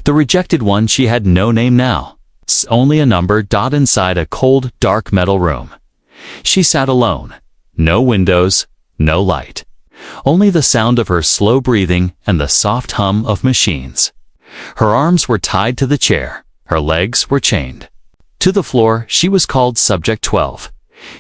The rejected one, she had no name now. Only a number dot inside a cold, dark metal room. She sat alone. No windows, no light. Only the sound of her slow breathing and the soft hum of machines. Her arms were tied to the chair. Her legs were chained. To the floor, she was called Subject 12.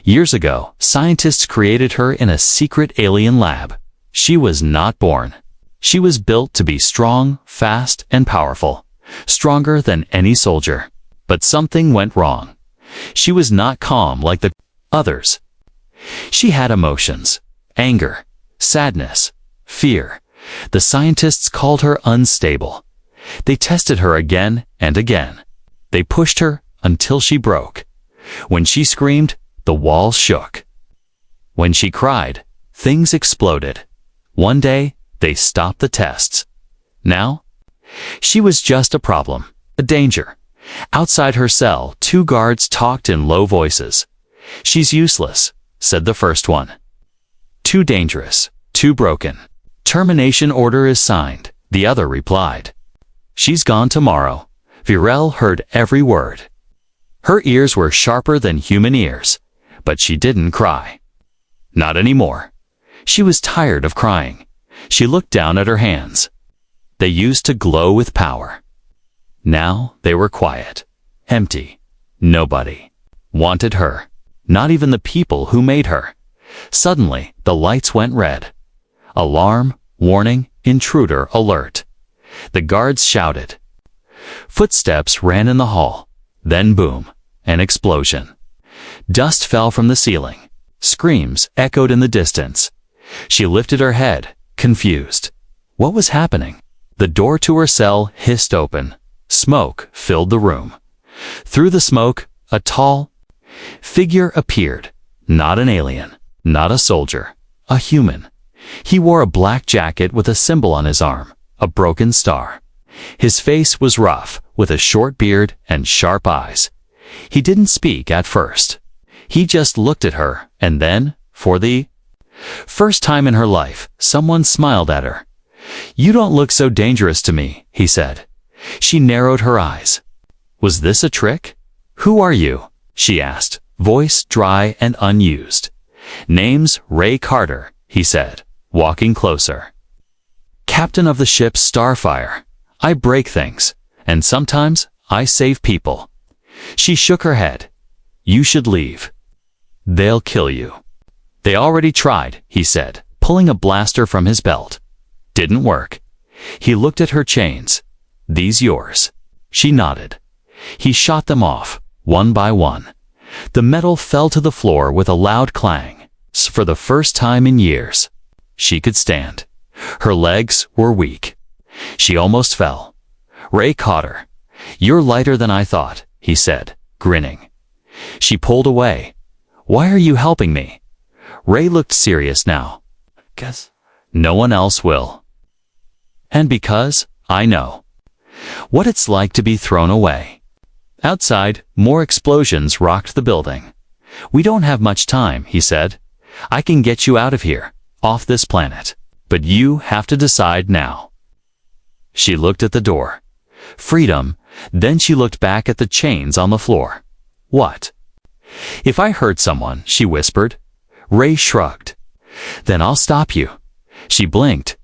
Years ago, scientists created her in a secret alien lab. She was not born. She was built to be strong, fast, and powerful. Stronger than any soldier. But something went wrong. She was not calm like the others. She had emotions. Anger, sadness, fear. The scientists called her unstable. They tested her again and again. They pushed her until she broke. When she screamed, the walls shook. When she cried, things exploded. One day, they stopped the tests. Now, she was just a problem, a danger. Outside her cell, 2 guards talked in low voices. "She's useless," said the first one. "Too dangerous, too broken. Termination order is signed," the other replied. "She's gone tomorrow." Virel heard every word. Her ears were sharper than human ears, but she didn't cry. Not anymore. She was tired of crying. She looked down at her hands. They used to glow with power. Now they were quiet, empty. Nobody wanted her, not even the people who made her. Suddenly, the lights went red. Alarm, warning, intruder alert. The guards shouted. Footsteps ran in the hall. Then boom, an explosion. Dust fell from the ceiling. Screams echoed in the distance. She lifted her head, confused. What was happening? The door to her cell hissed open. Smoke filled the room. Through the smoke, a tall figure appeared. Not an alien, not a soldier, a human. He wore a black jacket with a symbol on his arm, a broken star. His face was rough, with a short beard and sharp eyes. He didn't speak at first. He just looked at her, and then, for the first time in her life, someone smiled at her. "You don't look so dangerous to me," he said. She narrowed her eyes. Was this a trick? "Who are you?" she asked, voice dry and unused. "Name's Ray Carter," he said, walking closer. "Captain of the ship Starfire. I break things, and sometimes I save people." She shook her head. "You should leave. They'll kill you." "They already tried," he said, pulling a blaster from his belt. "Didn't work." He looked at her chains. "These yours?" She nodded. He shot them off, one by one. The metal fell to the floor with a loud clang. For the first time in years, she could stand. Her legs were weak. She almost fell. Ray caught her. "You're lighter than I thought," he said, grinning. She pulled away. "Why are you helping me?" Ray looked serious now. "Guess no one else will. And because I know what it's like to be thrown away." Outside, more explosions rocked the building. "We don't have much time," he said. "I can get you out of here, off this planet. But you have to decide now." She looked at the door. Freedom. Then she looked back at the chains on the floor. "What?" "If I hurt someone," she whispered. Ray shrugged. "Then I'll stop you." She blinked.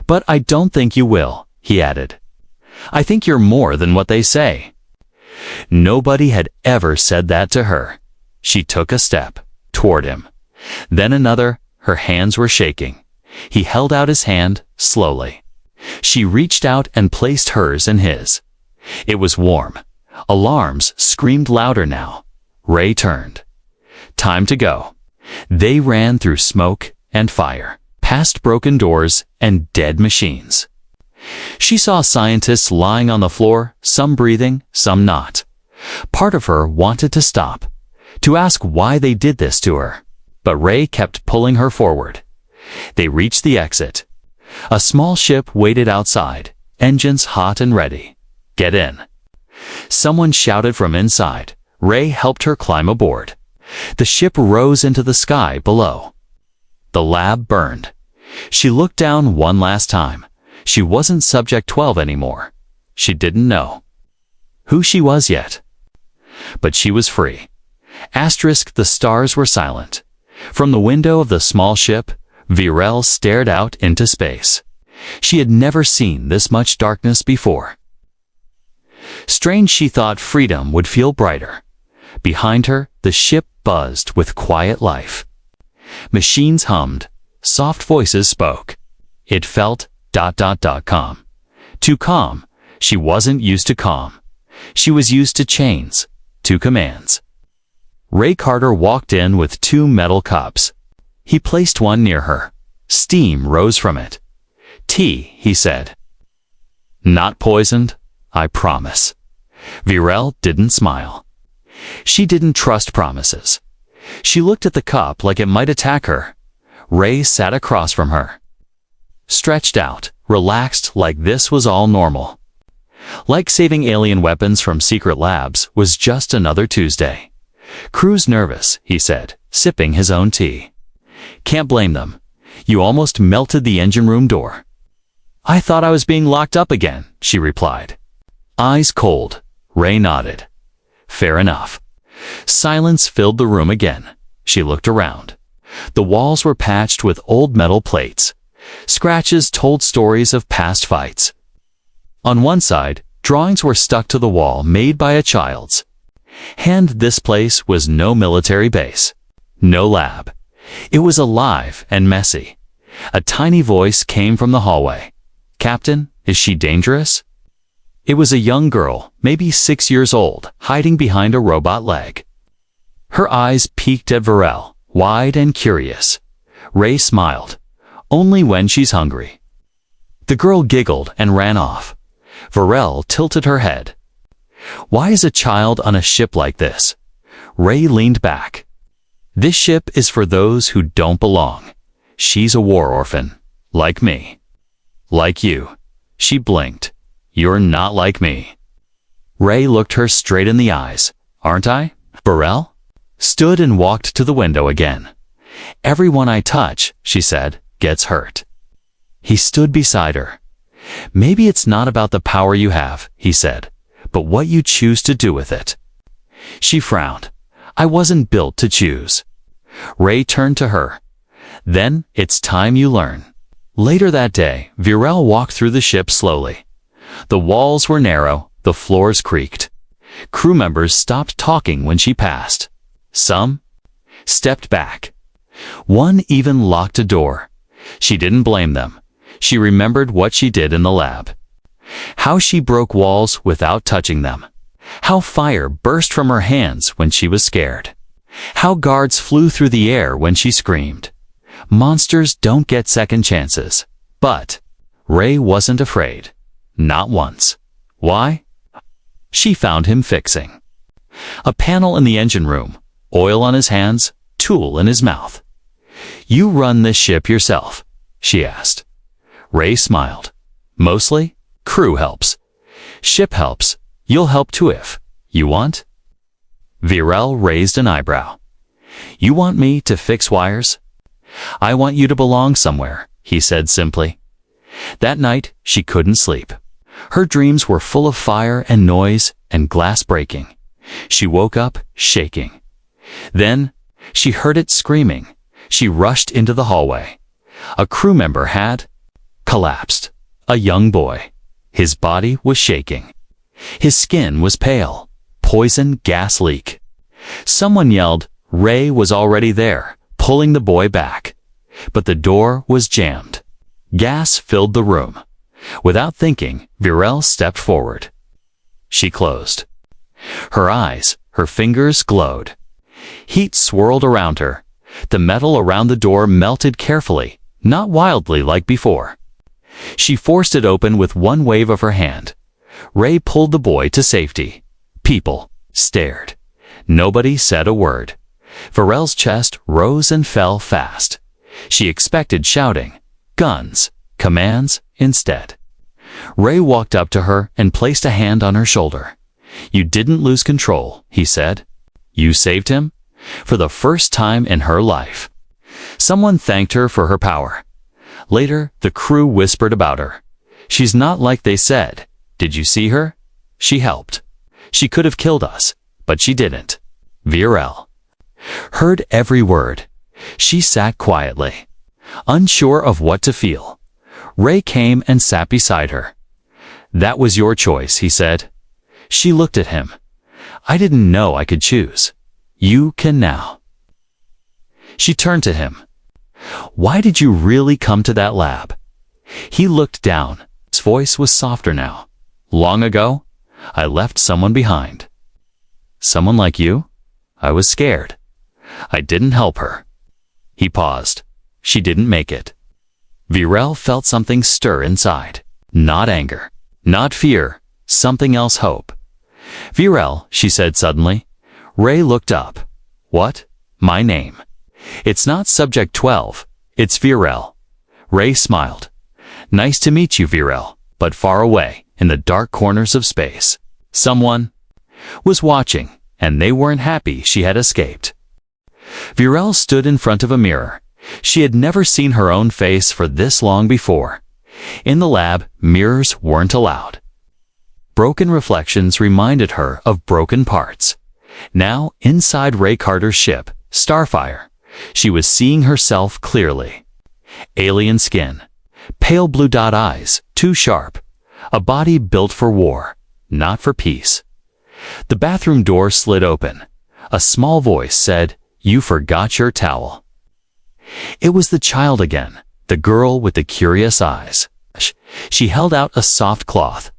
"But I don't think you will," he added. "I think you're more than what they say." Nobody had ever said that to her. She took a step toward him. Then another. Her hands were shaking. He held out his hand, slowly. She reached out and placed hers in his. It was warm. Alarms screamed louder now. Ray turned. Time to go. They ran through smoke and fire, past broken doors and dead machines. She saw scientists lying on the floor, some breathing, some not. Part of her wanted to stop, to ask why they did this to her. But Ray kept pulling her forward. They reached the exit. A small ship waited outside, engines hot and ready. "Get in." Someone shouted from inside. Ray helped her climb aboard. The ship rose into the sky below. The lab burned. She looked down one last time. She wasn't Subject 12 anymore. she didn't know who she was yet. But she was free. The stars were silent. From the window of the small ship, Virel stared out into space. She had never seen this much darkness before. Strange, she thought freedom would feel brighter. Behind her, the ship buzzed with quiet life. Machines hummed. Soft voices spoke. It felt ... calm. Too calm. She wasn't used to calm. She was used to chains, to commands. Ray Carter walked in with 2 metal cups. He placed one near her. Steam rose from it. "Tea," he said. "Not poisoned, I promise." Virel didn't smile. She didn't trust promises. She looked at the cup like it might attack her. Ray sat across from her. Stretched out, relaxed, like this was all normal. Like saving alien weapons from secret labs was just another Tuesday. "Crew's nervous," he said, sipping his own tea. "Can't blame them. You almost melted the engine room door." "I thought I was being locked up again," she replied. Eyes cold, Ray nodded. "Fair enough." Silence filled the room again. She looked around. The walls were patched with old metal plates. Scratches told stories of past fights. On one side, drawings were stuck to the wall made by a child's hand. This place was no military base, no lab. It was alive and messy. A tiny voice came from the hallway. "Captain, is she dangerous?" It was a young girl, maybe 6 years old, hiding behind a robot leg. Her eyes peeked at Virel, wide and curious. Ray smiled. "Only when she's hungry." The girl giggled and ran off. Virel tilted her head. "Why is a child on a ship like this?" Ray leaned back. "This ship is for those who don't belong. She's a war orphan. Like me. Like you." She blinked. "You're not like me." Ray looked her straight in the eyes. "Aren't I?" Virel stood and walked to the window again. "Everyone I touch," she said, "gets hurt." He stood beside her. "Maybe it's not about the power you have," he said, "but what you choose to do with it." She frowned. "I wasn't built to choose." Ray turned to her. "Then it's time you learn." Later that day, Virel walked through the ship slowly. The walls were narrow, the floors creaked. Crew members stopped talking when she passed. Some stepped back. One even locked a door. She didn't blame them. She remembered what she did in the lab. How she broke walls without touching them. How fire burst from her hands when she was scared. How guards flew through the air when she screamed. Monsters don't get second chances. But Ray wasn't afraid. Not once. Why? She found him fixing a panel in the engine room, oil on his hands, tool in his mouth. "You run this ship yourself?" she asked. Ray smiled. "Mostly, crew helps. Ship helps. You'll help too if you want." Virel raised an eyebrow. "You want me to fix wires?" "I want you to belong somewhere," he said simply. That night, she couldn't sleep. Her dreams were full of fire and noise and glass breaking. She woke up shaking. Then, she heard it screaming. She rushed into the hallway. A crew member had collapsed. A young boy. His body was shaking. His skin was pale. Poison gas leak. Someone yelled. Ray was already there, pulling the boy back. But the door was jammed. Gas filled the room. Without thinking, Virel stepped forward. She closed. Her eyes, her fingers glowed. Heat swirled around her. The metal around the door melted carefully, not wildly like before. She forced it open with one wave of her hand. Ray pulled the boy to safety. People stared. Nobody said a word. Virel's chest rose and fell fast. She expected shouting, guns, commands instead. Ray walked up to her and placed a hand on her shoulder. "You didn't lose control," he said. "You saved him?" For the first time in her life. Someone thanked her for her power. Later, the crew whispered about her. "She's not like they said. Did you see her? She helped. She could have killed us, but she didn't. Virel heard every word. She sat quietly, unsure of what to feel. Ray came and sat beside her. That was your choice, he said. She looked at him. I didn't know I could choose. You can now. She turned to him. Why did you really come to that lab? He looked down. His voice was softer now. Long ago, I left someone behind. Someone like you? I was scared. I didn't help her. He paused. She didn't make it. Virel felt something stir inside. Not anger, not fear, something else, hope. Virel, she said suddenly. Ray looked up. What? My name. It's not Subject 12. It's Virel. Ray smiled. Nice to meet you, Virel, but far away, in the dark corners of space. Someone was watching, and they weren't happy she had escaped. Virel stood in front of a mirror. She had never seen her own face for this long before. In the lab, mirrors weren't allowed. Broken reflections reminded her of broken parts. Now, inside Ray Carter's ship, Starfire, she was seeing herself clearly. Alien skin, pale blue dot eyes, too sharp, a body built for war, not for peace. The bathroom door slid open. A small voice said, "You forgot your towel." It was the child again, the girl with the curious eyes. She held out a soft cloth.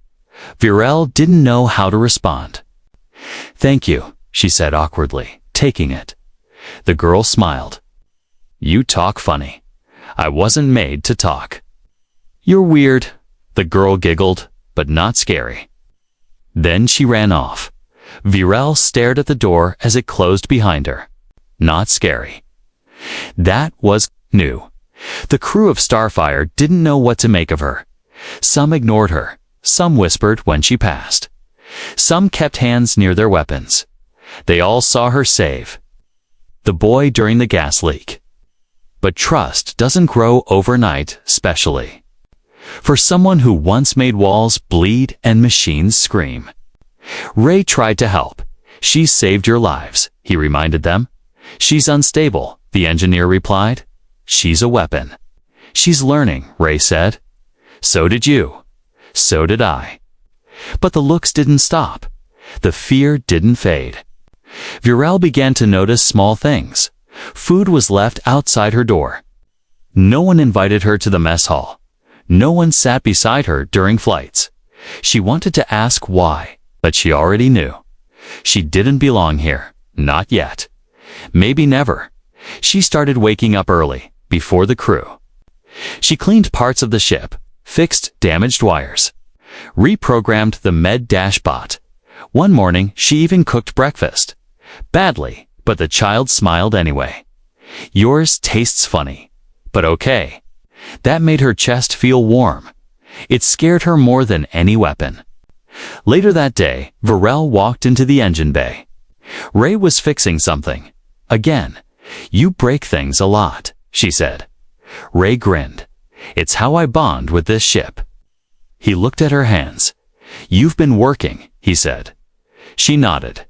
Virel didn't know how to respond. "Thank you," she said awkwardly, taking it. The girl smiled. "You talk funny. I wasn't made to talk." "You're weird," the girl giggled, but not scary. Then she ran off. Virel stared at the door as it closed behind her. Not scary. That was new. The crew of Starfire didn't know what to make of her. Some ignored her. Some whispered when she passed. Some kept hands near their weapons. They all saw her save the boy during the gas leak. But trust doesn't grow overnight, especially for someone who once made walls bleed and machines scream. Ray tried to help. "She's saved your lives," he reminded them. "She's unstable," the engineer replied. "She's a weapon." "She's learning," Ray said. "So did you. So did I." But the looks didn't stop. The fear didn't fade. Virel began to notice small things. Food was left outside her door. No one invited her to the mess hall. No one sat beside her during flights. She wanted to ask why, but she already knew. She didn't belong here. Not yet. Maybe never. She started waking up early, before the crew. She cleaned parts of the ship, fixed damaged wires, reprogrammed the med-bot. One morning, she even cooked breakfast. Badly, but the child smiled anyway. "Yours tastes funny, but okay." That made her chest feel warm. It scared her more than any weapon. Later that day, Virel walked into the engine bay. Ray was fixing something. Again. "You break things a lot," she said. Ray grinned. "It's how I bond with this ship." He looked at her hands. "You've been working," he said. She nodded.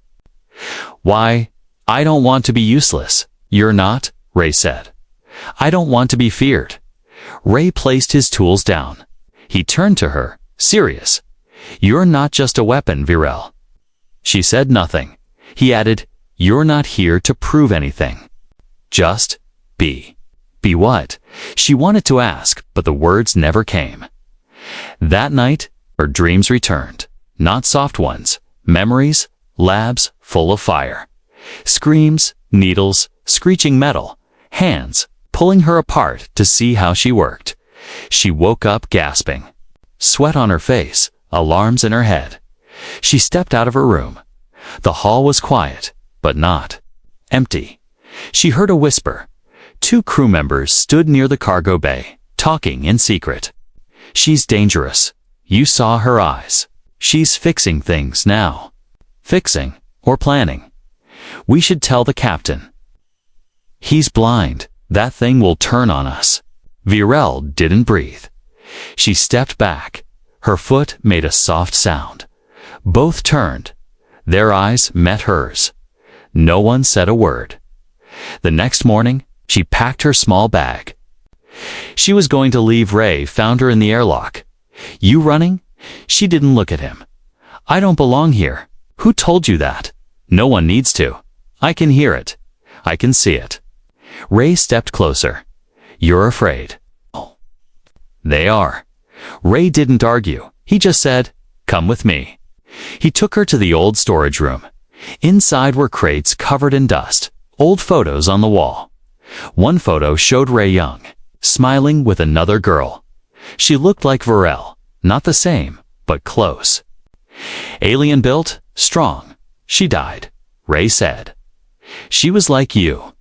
"Why? I don't want to be useless." "You're not," Ray said. "I don't want to be feared." Ray placed his tools down. He turned to her, serious. "You're not just a weapon, Virel." She said nothing. He added, "You're not here to prove anything. Just be." Be what? She wanted to ask, but the words never came. That night, her dreams returned. Not soft ones. Memories, labs full of fire. Screams, needles, screeching metal. Hands pulling her apart to see how she worked. She woke up gasping. Sweat on her face, alarms in her head. She stepped out of her room. The hall was quiet, but not empty. She heard a whisper. Two crew members stood near the cargo bay, talking in secret. "She's dangerous. You saw her eyes. She's fixing things now." Fixing or planning. "We should tell the captain." "He's blind. That thing will turn on us." Virel didn't breathe. She stepped back. Her foot made a soft sound. Both turned. Their eyes met hers. No one said a word. The next morning, she packed her small bag. She was going to leave. Ray found her in the airlock. "You running?" She didn't look at him. "I don't belong here." "Who told you that?" "No one needs to. I can hear it. I can see it." Ray stepped closer. "You're afraid." "Oh." "They are." Ray didn't argue. He just said, "Come with me." He took her to the old storage room. Inside were crates covered in dust, old photos on the wall. One photo showed Ray young, smiling with another girl. She looked like Varel, not the same, but close. "Alien built, strong. She died," Ray said. "She was like you."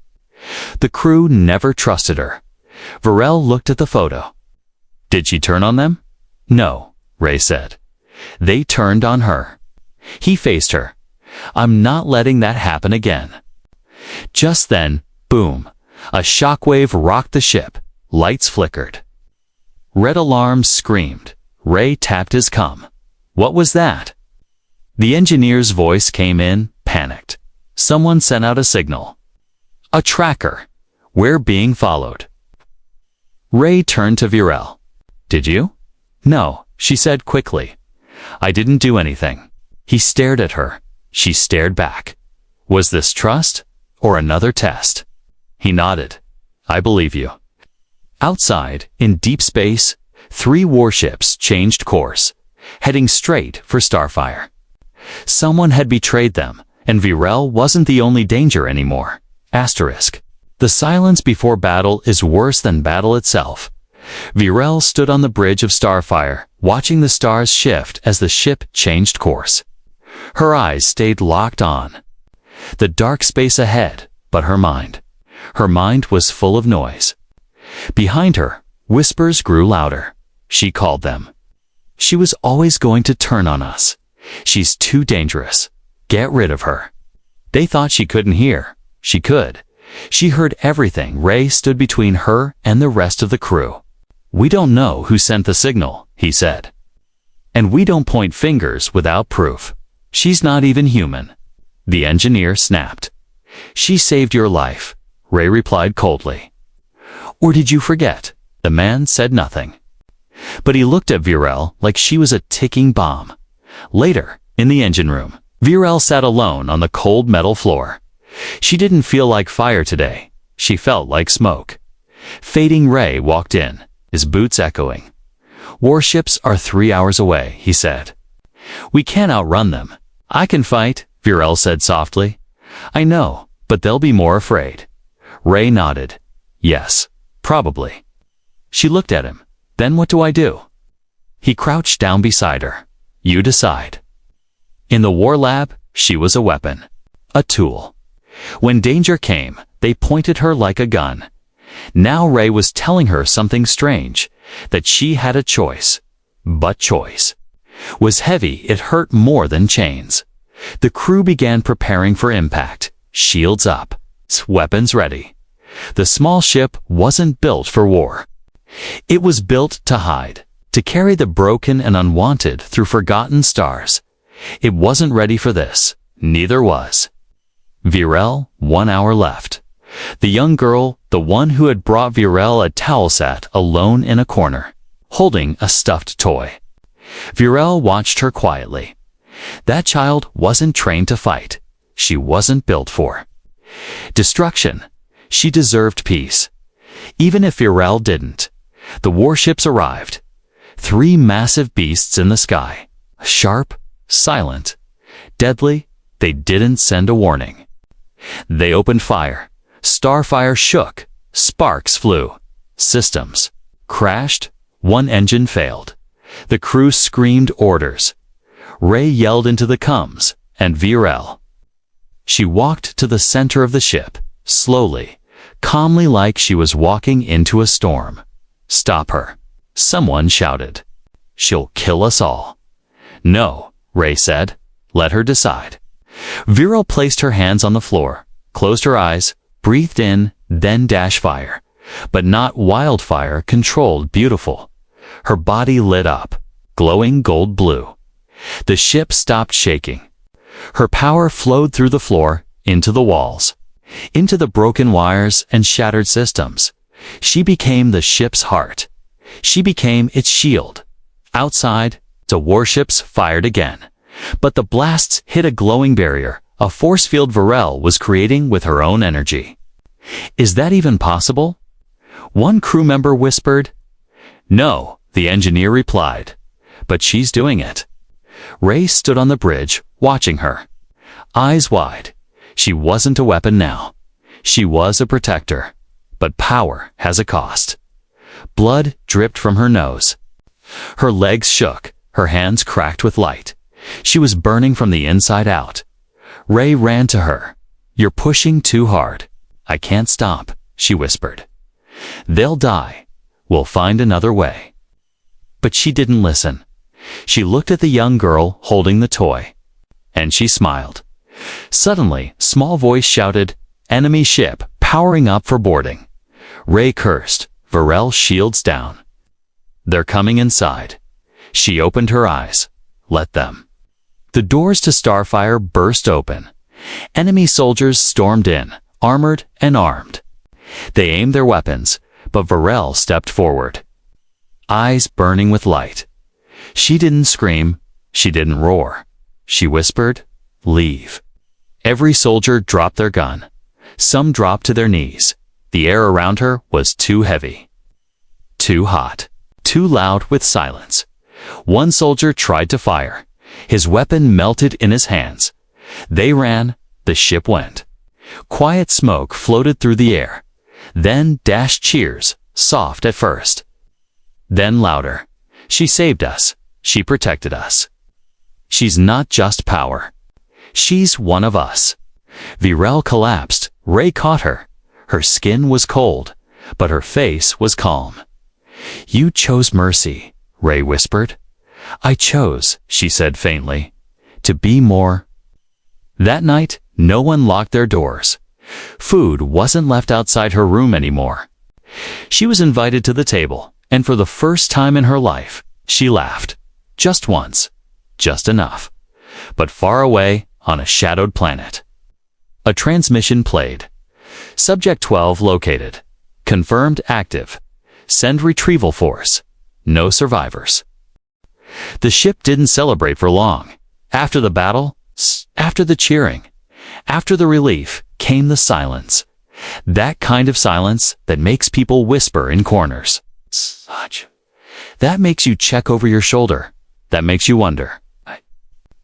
The crew never trusted her. Varel looked at the photo. "Did she turn on them?" "No," Ray said. "They turned on her." He faced her. "I'm not letting that happen again." Just then, boom, a shockwave rocked the ship. Lights flickered. Red alarms screamed. Ray tapped his comm. "What was that?" The engineer's voice came in, panicked. "Someone sent out a signal. A tracker. We're being followed." Ray turned to Varel. "Did you?" "No," she said quickly. "I didn't do anything." He stared at her. She stared back. Was this trust or another test? He nodded. "I believe you." Outside, in deep space, 3 warships changed course, heading straight for Starfire. Someone had betrayed them, and Varel wasn't the only danger anymore. Asterisk. The silence before battle is worse than battle itself. Varel stood on the bridge of Starfire, watching the stars shift as the ship changed course. Her eyes stayed locked on the dark space ahead, but her mind was full of noise. Behind her, whispers grew louder. She called them. "She was always going to turn on us. She's too dangerous. Get rid of her." They thought she couldn't hear. She could. She heard everything. Ray stood between her and the rest of the crew. "We don't know who sent the signal," he said. "And we don't point fingers without proof. She's not even human." The engineer snapped. "She saved your life," Ray replied coldly. "Or did you forget?" The man said nothing. But he looked at Varel like she was a ticking bomb. Later, in the engine room, Varel sat alone on the cold metal floor. She didn't feel like fire today. She felt like smoke. Fading Ray walked in, his boots echoing. "Warships are 3 hours away," he said. "We can't outrun them." "I can fight," Varel said softly. "I know, but they'll be more afraid." Ray nodded. "Yes, probably." She looked at him. "Then what do I do?" He crouched down beside her. "You decide." In the war lab, she was a weapon. A tool. When danger came, they pointed her like a gun. Now Ray was telling her something strange, that she had a choice. But choice was heavy. It hurt more than chains. The crew began preparing for impact. Shields up. Weapons ready. The small ship wasn't built for war. It was built to hide, to carry the broken and unwanted through forgotten stars. It wasn't ready for this. Neither was Varel. 1 hour left. The young girl, the one who had brought Varel a towel, sat alone in a corner, holding a stuffed toy. Varel watched her quietly. That child wasn't trained to fight. She wasn't built for destruction. She deserved peace. Even if Varel didn't. The warships arrived. 3 massive beasts in the sky. Sharp, silent, deadly. They didn't send a warning. They opened fire. Starfire shook. Sparks flew. Systems crashed. 1 engine failed. The crew screamed orders. Ray yelled into the comms, and Varel. She walked to the center of the ship, slowly, calmly, like she was walking into a storm. "Stop her," someone shouted. "She'll kill us all." "No," Ray said. "Let her decide." Varel placed her hands on the floor, closed her eyes, breathed in, then dash fire. But not wildfire, controlled, beautiful. Her body lit up. glowing gold blue. The ship stopped shaking. Her power flowed through the floor, into the walls, into the broken wires and shattered systems. She became the ship's heart. She became its shield. Outside, the warships fired again. But the blasts hit a glowing barrier, a force field Varel was creating with her own energy. "Is that even possible?" One crew member whispered. "No," the engineer replied. "But she's doing it." Ray stood on the bridge, watching her. Eyes wide. She wasn't a weapon now. She was a protector. But power has a cost. Blood dripped from her nose. Her legs shook, her hands cracked with light. She was burning from the inside out. Ray ran to her. "You're pushing too hard." "I can't stop," she whispered. "They'll die. We'll find another way." But she didn't listen. She looked at the young girl holding the toy. And she smiled. Suddenly, small voice shouted, "Enemy ship, powering up for boarding." Ray cursed. Varel shields down. "They're coming inside." She opened her eyes. Let them. The doors to Starfire burst open. Enemy soldiers stormed in, armored and armed. They aimed their weapons, but Varel stepped forward. Eyes burning with light. She didn't scream. She didn't roar. She whispered, "Leave." Every soldier dropped their gun. Some dropped to their knees. The air around her was too heavy. Too hot. Too loud with silence. One soldier tried to fire. His weapon melted in his hands. They ran. The ship went. Quiet smoke floated through the air. Then dashed cheers, soft at first. Then louder. She saved us. She protected us. She's not just power. She's one of us. Varel collapsed. Ray caught her. Her skin was cold, but her face was calm. "You chose mercy," Ray whispered. "I chose," she said faintly, "to be more." That night, no one locked their doors. Food wasn't left outside her room anymore. She was invited to the table, and for the first time in her life, she laughed. Just once. Just enough. But far away, on a shadowed planet. A transmission played. Subject 12 located. Confirmed active. Send retrieval force. No survivors. The ship didn't celebrate for long. After the battle, after the cheering, after the relief, came the silence. That kind of silence that makes people whisper in corners. Such. That makes you check over your shoulder. That makes you wonder.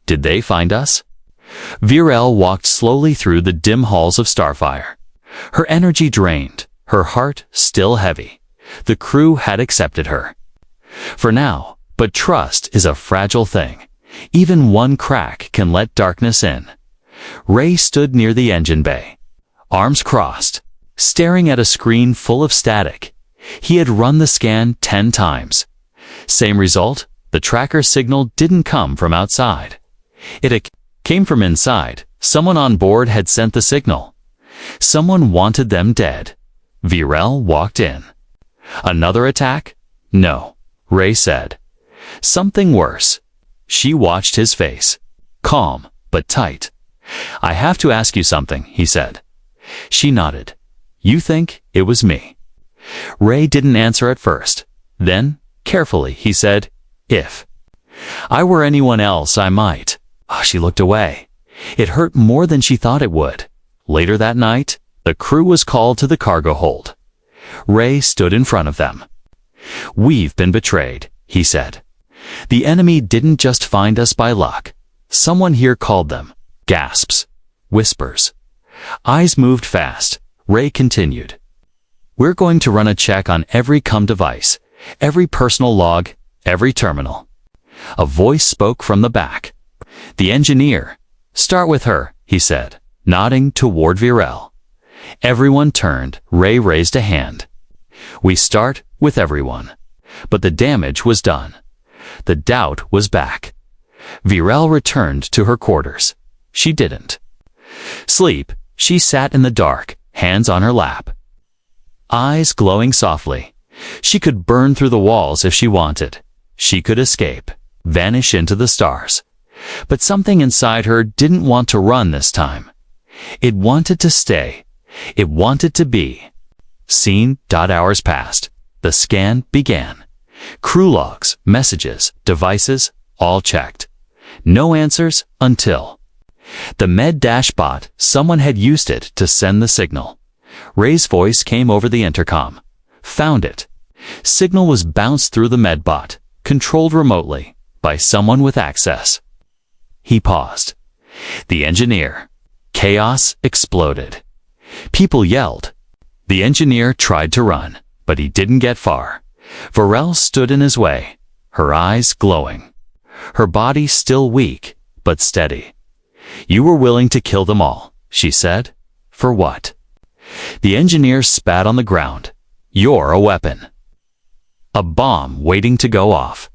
Did they find us? Varel walked slowly through the dim halls of Starfire. Her energy drained, her heart still heavy. The crew had accepted her. For now, but trust is a fragile thing. Even one crack can let darkness in. Ray stood near the engine bay, arms crossed, staring at a screen full of static. He had run the scan 10 times. Same result, the tracker signal didn't come from outside. It came from inside. Someone on board had sent the signal. Someone wanted them dead. Varel walked in. Another attack? No, Ray said. Something worse. She watched his face. Calm, but tight. "I have to ask you something," he said. She nodded. "You think it was me?" Ray didn't answer at first. Then, carefully, he said, "If I were anyone else, I might." She looked away. It hurt more than she thought it would. Later that night, the crew was called to the cargo hold. Ray stood in front of them. "We've been betrayed," he said. "The enemy didn't just find us by luck. Someone here called them." Gasps. Whispers. Eyes moved fast. Ray continued. "We're going to run a check on every COM device, every personal log, every terminal." A voice spoke from the back. "The engineer." "Start with her," he said, nodding toward Varel. Everyone turned. Ray raised a hand. "We start with everyone." But the damage was done. The doubt was back. Varel returned to her quarters. She didn't sleep. She sat in the dark, hands on her lap. Eyes glowing softly. She could burn through the walls if she wanted. She could escape. vanish into the stars. But something inside her didn't want to run this time. It wanted to stay. It wanted to be. Scene. Hours passed. The scan began. Crew logs, messages, devices, all checked. No answers until the med-bot, someone had used it to send the signal. Ray's voice came over the intercom. Found it. Signal was bounced through the medbot, controlled remotely by someone with access. He paused. The engineer. Chaos exploded. People yelled. The engineer tried to run, but he didn't get far. Varel stood in his way, her eyes glowing. Her body still weak, but steady. You were willing to kill them all, she said. For what? The engineer spat on the ground. You're a weapon. A bomb waiting to go off.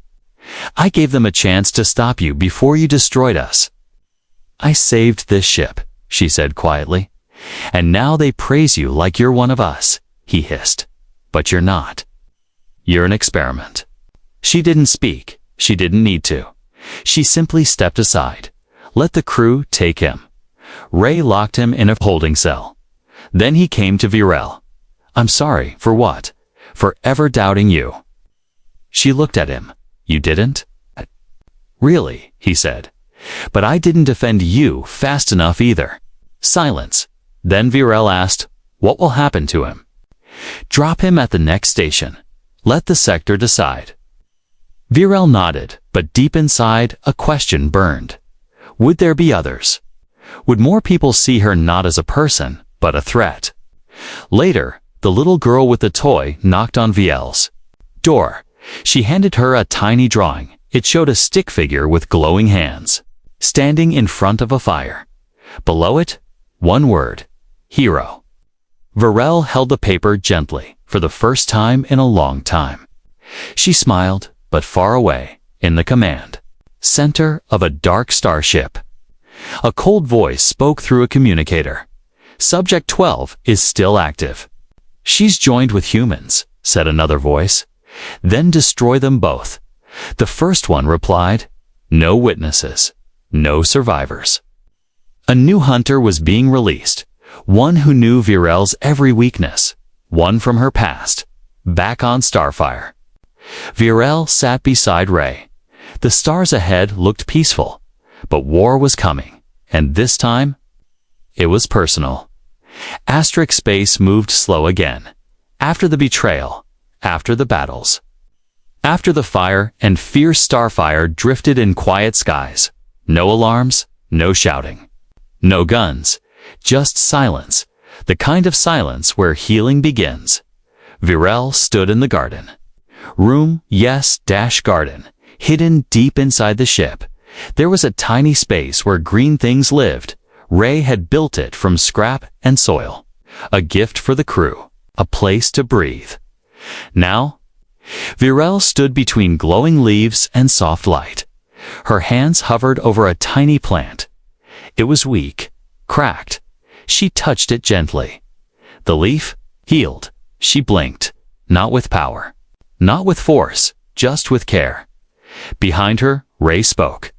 I gave them a chance to stop you before you destroyed us. I saved this ship, she said quietly. And now they praise you like you're one of us, he hissed. But you're not. You're an experiment. She didn't speak. She didn't need to. She simply stepped aside. Let the crew take him. Ray locked him in a holding cell. Then he came to Varel. I'm sorry, for what? For ever doubting you. She looked at him. You didn't? Really, he said. But I didn't defend you fast enough either. Silence. Then Varel asked, what will happen to him? Drop him at the next station. Let the sector decide. Varel nodded, but deep inside, a question burned. Would there be others? Would more people see her not as a person, but a threat? Later, the little girl with the toy knocked on Viel's door. She handed her a tiny drawing. It showed a stick figure with glowing hands, standing in front of a fire. Below it, one word, hero. Varel held the paper gently, for the first time in a long time. She smiled, but far away, in the command center of a dark starship. A cold voice spoke through a communicator. Subject 12 is still active. She's joined with humans, said another voice. Then destroy them both. The first one replied, no witnesses, no survivors. A new hunter was being released, one who knew Varel's every weakness, one from her past, back on Starfire. Varel sat beside Ray. The stars ahead looked peaceful, but war was coming, and this time, it was personal. Astric space moved slow again. After the betrayal, after the battles, after the fire and fierce starfire drifted in quiet skies. No alarms, no shouting, no guns, just silence, the kind of silence where healing begins. Varel stood in the garden. Room, yes, garden, hidden deep inside the ship. There was a tiny space where green things lived. Ray had built it from scrap and soil. A gift for the crew, a place to breathe. Now, Varel stood between glowing leaves and soft light. Her hands hovered over a tiny plant. It was weak, cracked. She touched it gently. The leaf healed. She blinked, not with power, not with force, just with care. Behind her, Ray spoke.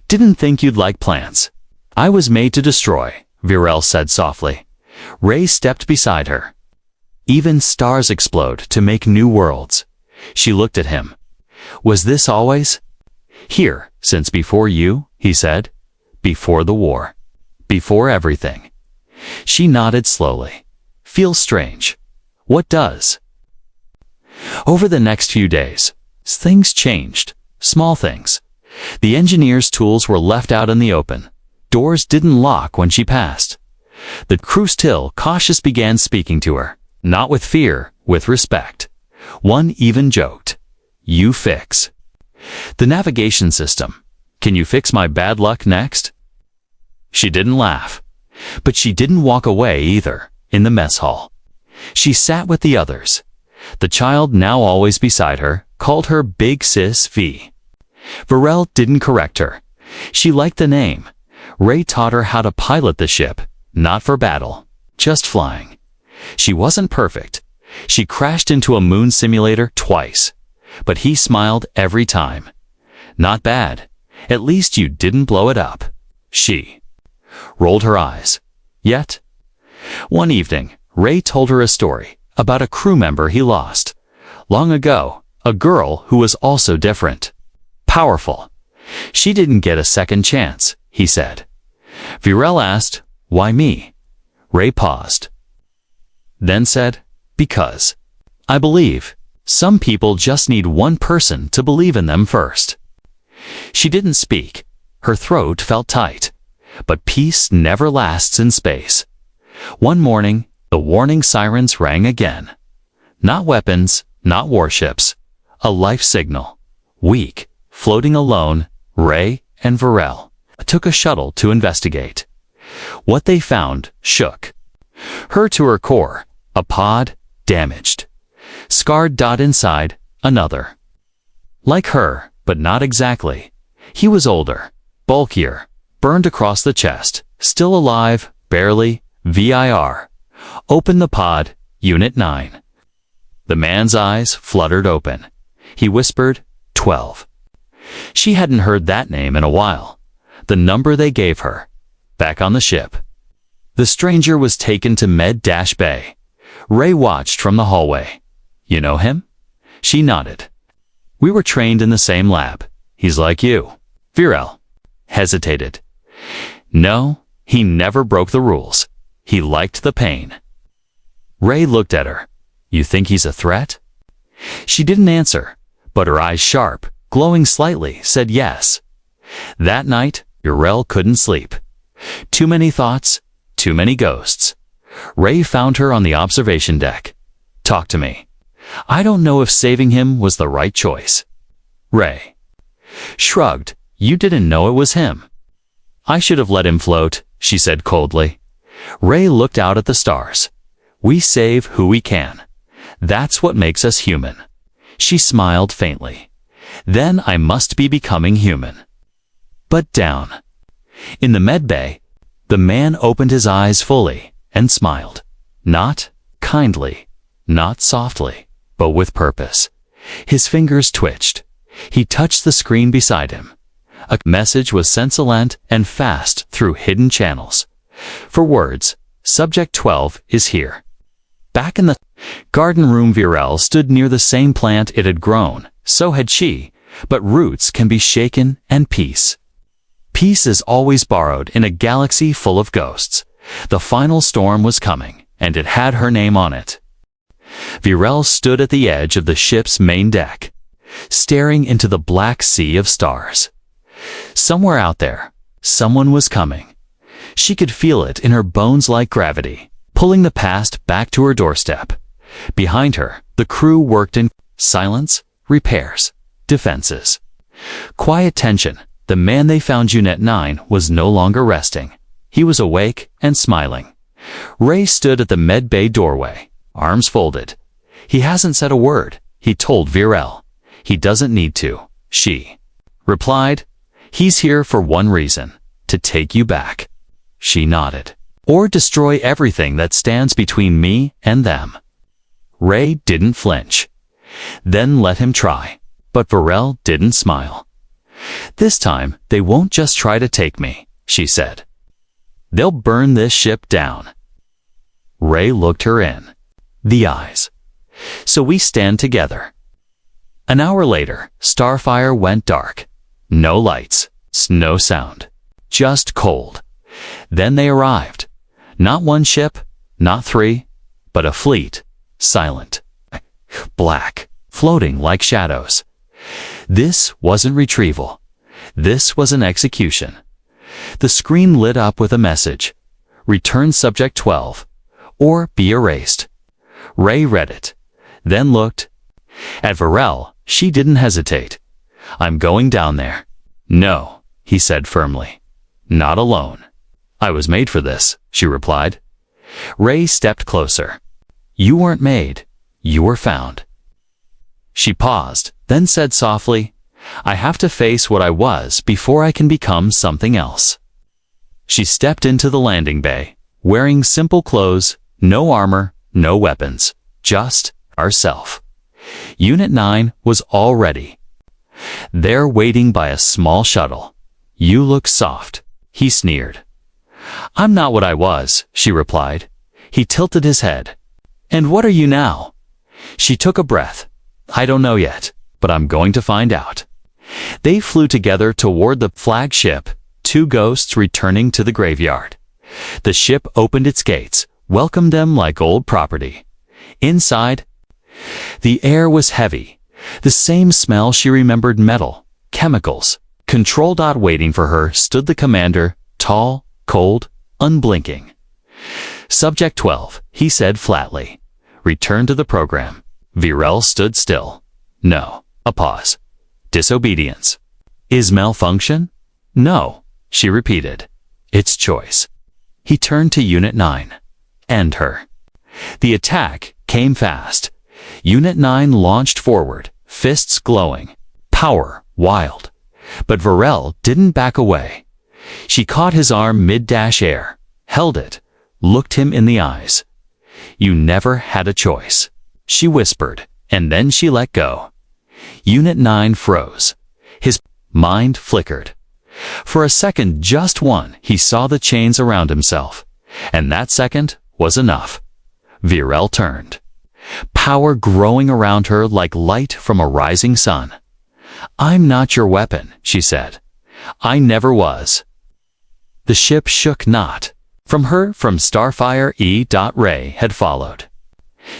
Didn't think you'd like plants. I was made to destroy, Varel said softly. Ray stepped beside her. Even stars explode to make new worlds. She looked at him. Was this always? Here, since before you, he said. Before the war. Before everything. She nodded slowly. Feels strange. What does? Over the next few days, things changed. Small things. The engineer's tools were left out in the open. Doors didn't lock when she passed. The crew still cautious began speaking to her, not with fear, with respect. One even joked, you fix the navigation system. Can you fix my bad luck next? She didn't laugh, but she didn't walk away either, in the mess hall. She sat with the others. The child, now always beside her, called her Big Sis V. Varel didn't correct her. She liked the name. Ray taught her how to pilot the ship, not for battle, just flying. She wasn't perfect. She crashed into a moon simulator twice, but he smiled every time. Not bad. At least you didn't blow it up. She rolled her eyes. Yet? One evening, Ray told her a story about a crew member he lost. Long ago, a girl who was also different. Powerful. She didn't get a second chance, he said. Virel asked, why me? Ray paused. Then said, because. I believe. Some people just need one person to believe in them first. She didn't speak. Her throat felt tight. But peace never lasts in space. One morning, the warning sirens rang again. Not weapons, not warships. A life signal. Weak, floating alone, Ray and Virel took a shuttle to investigate. What they found shook her to her core. A pod, damaged. Scarred. Inside, another. Like her, but not exactly. He was older, bulkier, burned across the chest, still alive, barely, VIR. Open the pod, Unit 9. The man's eyes fluttered open. He whispered, 12. She hadn't heard that name in a while. The number they gave her. Back on the ship. The stranger was taken to Med-Bay. Ray watched from the hallway. You know him? She nodded. We were trained in the same lab. He's like you. Virel hesitated. No, he never broke the rules. He liked the pain. Ray looked at her. You think he's a threat? She didn't answer, but her eyes sharp, glowing slightly, said yes. That night, Virel couldn't sleep. Too many thoughts, too many ghosts. Ray found her on the observation deck. Talk to me. I don't know if saving him was the right choice. Ray shrugged. You didn't know it was him. I should have let him float, she said coldly. Ray looked out at the stars. We save who we can. That's what makes us human. She smiled faintly. Then I must be becoming human. But down. In the Med-Bay, the man opened his eyes fully and smiled. Not kindly, not softly, but with purpose. His fingers twitched. He touched the screen beside him. A message was sent silent and fast through hidden channels. For words, Subject 12 is here. Back in the garden room, Virel stood near the same plant it had grown. So had she, but roots can be shaken and peace. Peace is always borrowed in a galaxy full of ghosts. The final storm was coming, and it had her name on it. Virel stood at the edge of the ship's main deck, staring into the black sea of stars. Somewhere out there, someone was coming. She could feel it in her bones like gravity, pulling the past back to her doorstep. Behind her, the crew worked in silence, repairs, defenses. Quiet tension. The man they found, Unit 9, was no longer resting. He was awake and smiling. Ray stood at the Med-Bay doorway, arms folded. He hasn't said a word, he told Virel. He doesn't need to, she replied. He's here for one reason, to take you back. She nodded. Or destroy everything that stands between me and them. Ray didn't flinch. Then let him try. But Virel didn't smile. This time, they won't just try to take me, she said. They'll burn this ship down. Ray looked her in the eyes. So we stand together. An hour later, Starfire went dark. No lights, no sound, just cold. Then they arrived. Not one ship, not three, but a fleet, silent, black, floating like shadows. This wasn't retrieval. This was an execution. The screen lit up with a message. Return Subject 12, or be erased. Ray read it, then looked at Virel. She didn't hesitate. I'm going down there. No, he said firmly. Not alone. I was made for this, she replied. Ray stepped closer. You weren't made. You were found. She paused, then said softly, I have to face what I was before I can become something else. She stepped into the landing bay, wearing simple clothes, no armor, no weapons, just herself. Unit 9 was all ready. There waiting by a small shuttle. You look soft, he sneered. I'm not what I was, she replied. He tilted his head. And what are you now? She took a breath. I don't know yet, but I'm going to find out. They flew together toward the flagship, two ghosts returning to the graveyard. The ship opened its gates, welcomed them like old property. Inside, the air was heavy. The same smell she remembered: metal, chemicals. Control dot waiting for her stood the commander, tall, cold, unblinking. Subject 12, he said flatly. Return to the program. Virel stood still. No. A pause. Disobedience. Is malfunction? No, she repeated. It's choice. He turned to Unit 9. End her. The attack came fast. Unit 9 launched forward, fists glowing, power wild. But Virel didn't back away. She caught his arm mid-dash air, held it, looked him in the eyes. You never had a choice, she whispered, and then she let go. Unit 9 froze. His mind flickered. For a second, just one, he saw the chains around himself, and that second was enough. Virel turned. Power growing around her like light from a rising sun. I'm not your weapon, she said. I never was. The ship shook not. From Starfire E.Ray had followed.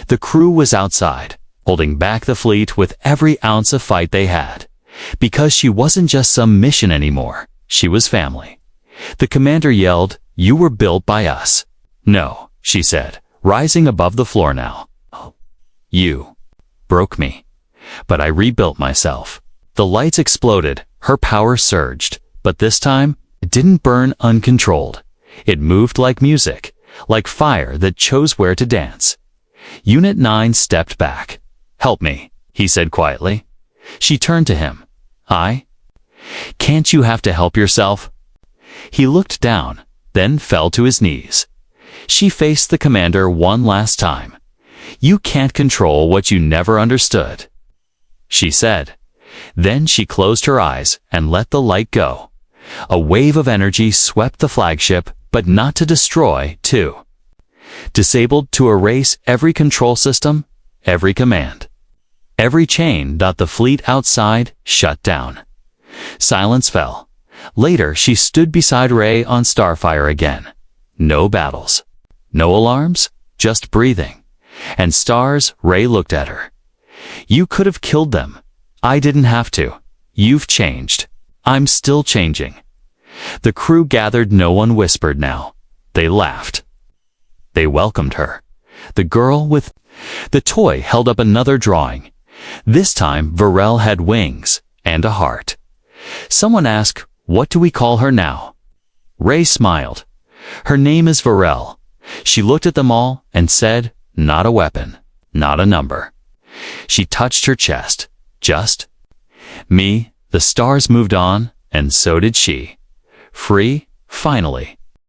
The crew was outside, holding back the fleet with every ounce of fight they had. Because she wasn't just some mission anymore, she was family. The commander yelled, "You were built by us." No, she said, rising above the floor now. You broke me, but I rebuilt myself. The lights exploded, her power surged, but this time, it didn't burn uncontrolled. It moved like music, like fire that chose where to dance. Unit 9 stepped back. Help me, he said quietly. She turned to him. I? Can't you have to help yourself? He looked down, then fell to his knees. She faced the commander one last time. You can't control what you never understood, she said. Then she closed her eyes and let the light go. A wave of energy swept the flagship, but not to destroy, too. Disabled to erase every control system, every command. Every chain that the fleet outside shut down. Silence fell. Later, she stood beside Ray on Starfire again. No battles. No alarms, just breathing. And stars, Ray looked at her. You could have killed them. I didn't have to. You've changed. I'm still changing. The crew gathered. No one whispered now. They laughed. They welcomed her. The girl with the toy held up another drawing. This time, Virel had wings and a heart. Someone asked, "What do we call her now?" Ray smiled. Her name is Virel. She looked at them all and said, "Not a weapon, not a number." She touched her chest. Just me. The stars moved on, and so did she. Free, finally.